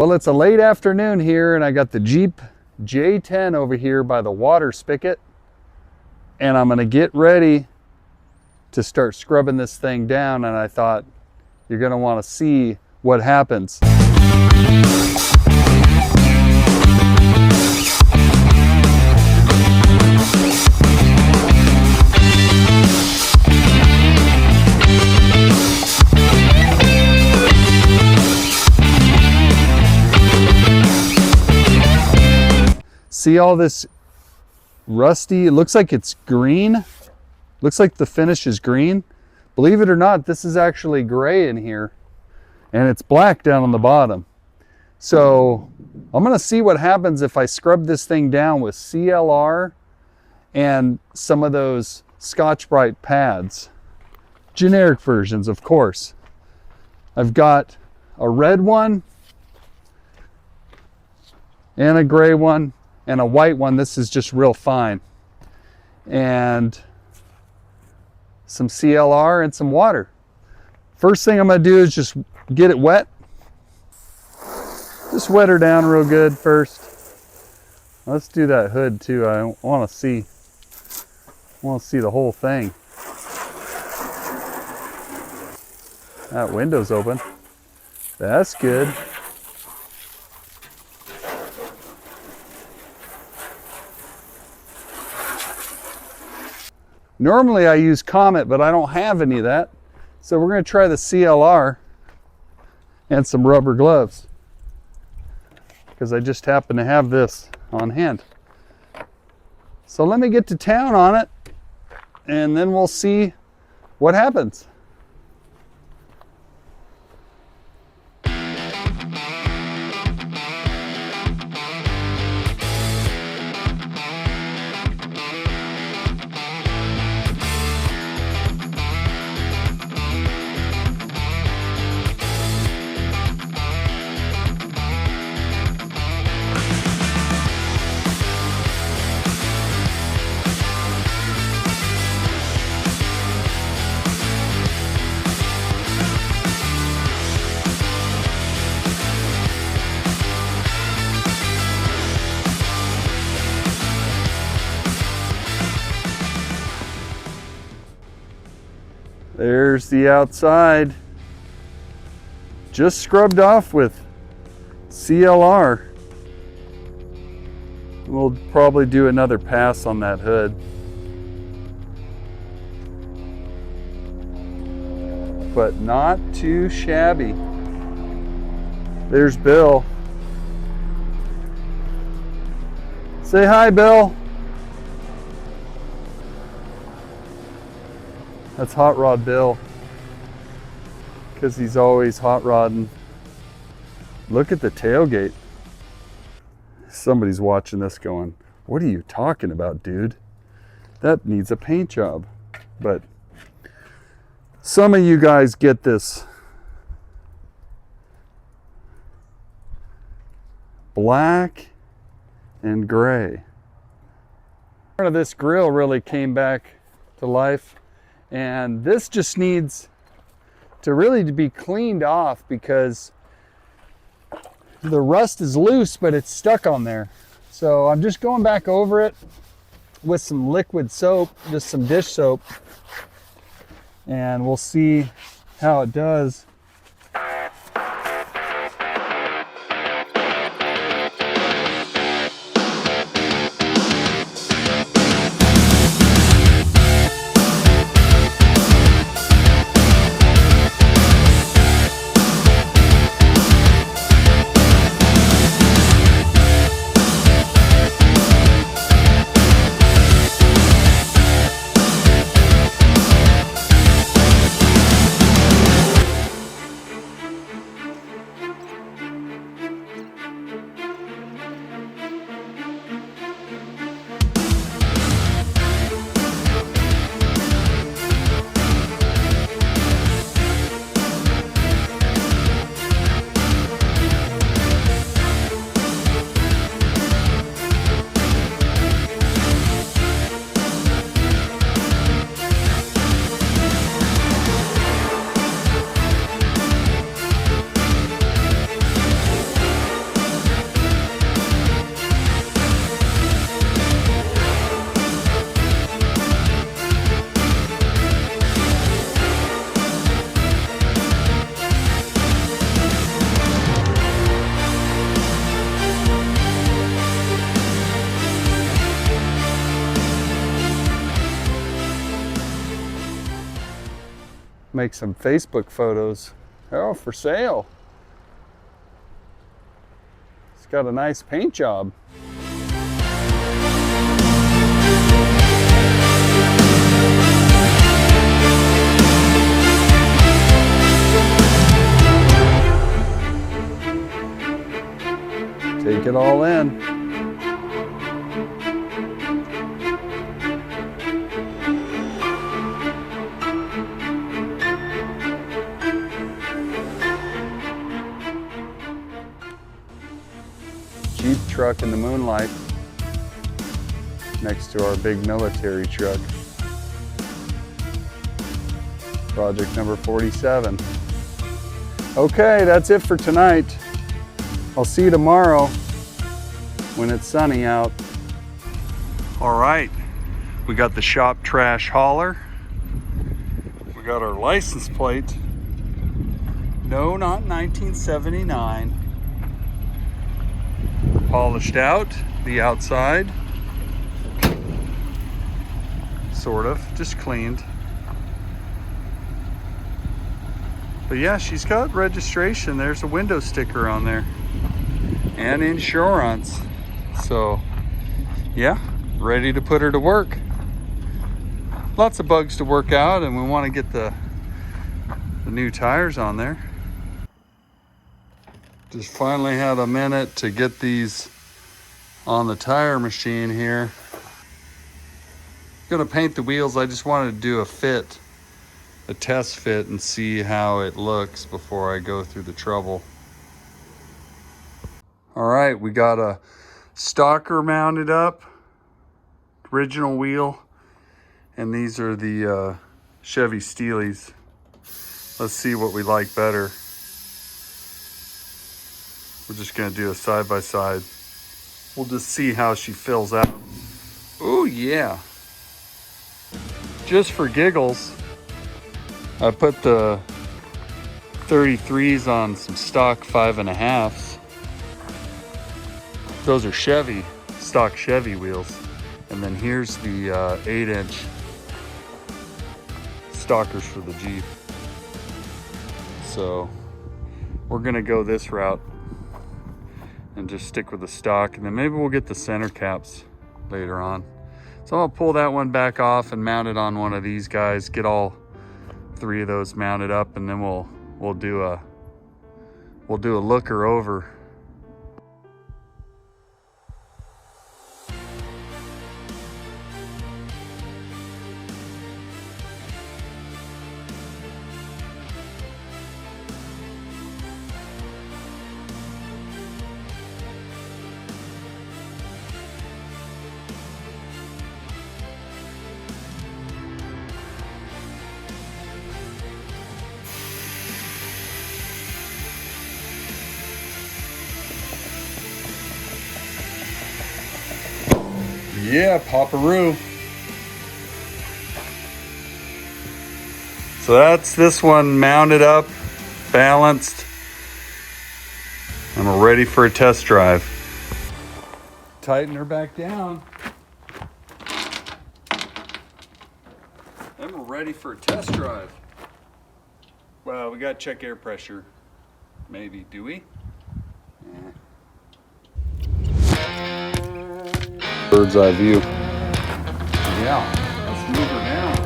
Well, it's a late afternoon here and I got the Jeep J10 over here by the water spigot, and I'm gonna get ready to start scrubbing this thing down, and I thought you're gonna wanna see what happens. See all this rusty, it looks like it's green. Looks like the finish is green. Believe it or not, this is actually gray in here and it's black down on the bottom. So I'm gonna see what happens if I scrub this thing down with CLR and some of those Scotch-Brite pads. Generic versions, of course. I've got a red one and a gray one and a white one. This is just real fine. And some CLR and some water. First thing I'm gonna do is just get it wet. Just wet her down real good first. Let's do that hood too. I wanna see the whole thing. That window's open. That's good. Normally I use Comet, but I don't have any of that. So we're gonna try the CLR and some rubber gloves, because I just happen to have this on hand. So let me get to town on it and then we'll see what happens. There's the outside. Just scrubbed off with CLR. We'll probably do another pass on that hood. But not too shabby. There's Bill. Say hi, Bill. That's Hot Rod Bill, because he's always hot rodding. Look at the tailgate. Somebody's watching this going, what are you talking about, dude? That needs a paint job. But some of you guys get this black and gray. Part of this grill really came back to life. And this just needs to really be cleaned off because the rust is loose, but it's stuck on there. So I'm just going back over it with some liquid soap, just some dish soap, and we'll see how it does. Make some Facebook photos. Oh, for sale. It's got a nice paint job. Take it all in. Jeep truck in the moonlight next to our big military truck. Project number 47. Okay, that's it for tonight. I'll see you tomorrow when it's sunny out. All right, we got the shop trash hauler. We got our license plate. No, not 1979. Polished out the outside. Sort of, just cleaned. But yeah, she's got registration. There's a window sticker on there. And insurance. So yeah, ready to put her to work. Lots of bugs to work out, and we want to get the new tires on there. Just finally had a minute to get these on the tire machine here. Gonna paint the wheels. I just wanted to do a test fit, and see how it looks before I go through the trouble. All right, we got a stalker mounted up, original wheel, and these are the Chevy steelies. Let's see what we like better. We're just gonna do a side-by-side. We'll just see how she fills out. Oh yeah. Just for giggles, I put the 33s on some stock 5.5s. Those are Chevy, stock Chevy wheels. And then here's the 8-inch stalkers for the Jeep. So we're gonna go this route and just stick with the stock, and then maybe we'll get the center caps later on. So I'll pull that one back off and mount it on one of these guys, get all 3 of those mounted up, and then we'll do a looker over. Yeah, Paparoo. So that's this one mounted up, balanced, and we're ready for a test drive. Tighten her back down. And we're ready for a test drive. Well, we gotta check air pressure. Maybe, do we? Yeah. Bird's eye view. Yeah, let's move her down.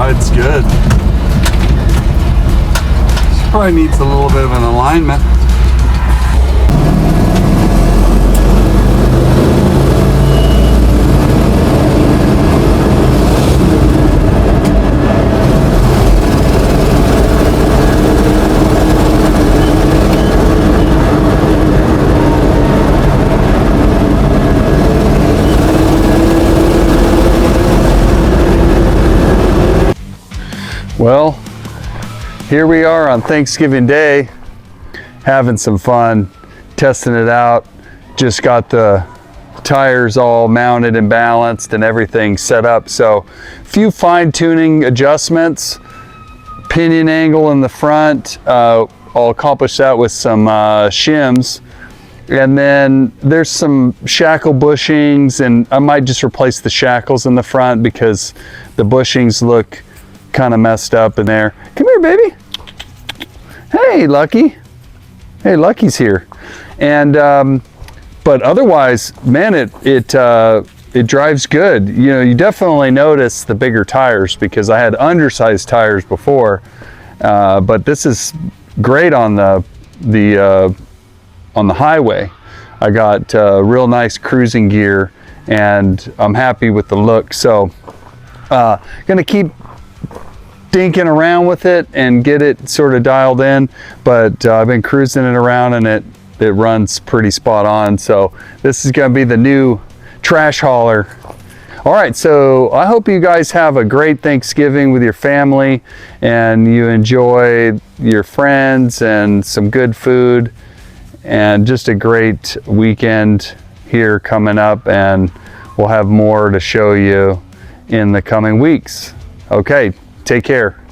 Rides good. Probably needs a little bit of an alignment. Well, here we are on Thanksgiving Day, having some fun, testing it out. Just got the tires all mounted and balanced and everything set up. So a few fine tuning adjustments, pinion angle in the front. I'll accomplish that with some shims. And then there's some shackle bushings, and I might just replace the shackles in the front because the bushings look kind of messed up in there. Come here, baby. Hey, Lucky. Hey, Lucky's here. And but otherwise, man, it drives good. You know, you definitely notice the bigger tires because I had undersized tires before, but this is great on the highway. I got real nice cruising gear, and I'm happy with the look. So, gonna keep dinking around with it and get it sort of dialed in, but I've been cruising it around and it runs pretty spot on. So this is going to be the new trash hauler. All right, so I hope you guys have a great Thanksgiving with your family and you enjoy your friends and some good food and just a great weekend here coming up, and we'll have more to show you in the coming weeks. Okay, take care.